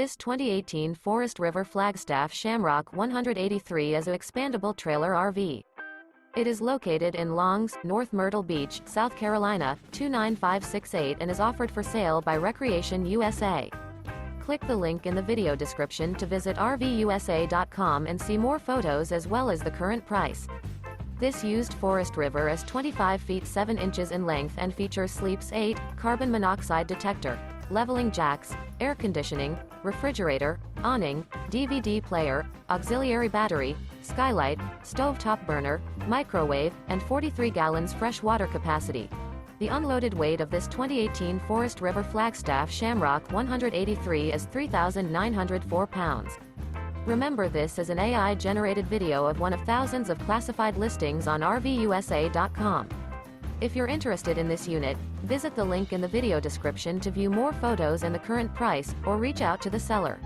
This 2018 Forest River Flagstaff Shamrock 183 is an expandable trailer RV. It is located in Longs, North Myrtle Beach, South Carolina, 29568 and is offered for sale by Recreation USA. Click the link in the video description to visit RVUSA.com and see more photos as well as the current price. This used Forest River is 25 feet 7 inches in length and features sleeps 8, carbon monoxide detector, leveling jacks, air conditioning, refrigerator, awning, DVD player, auxiliary battery, skylight, stovetop burner, microwave, and 43 gallons fresh water capacity. The unloaded weight of this 2018 Forest River Flagstaff Shamrock 183 is 3,904 pounds. Remember, this is an AI-generated video of one of thousands of classified listings on RVUSA.com. If you're interested in this unit, visit the link in the video description to view more photos and the current price, or reach out to the seller.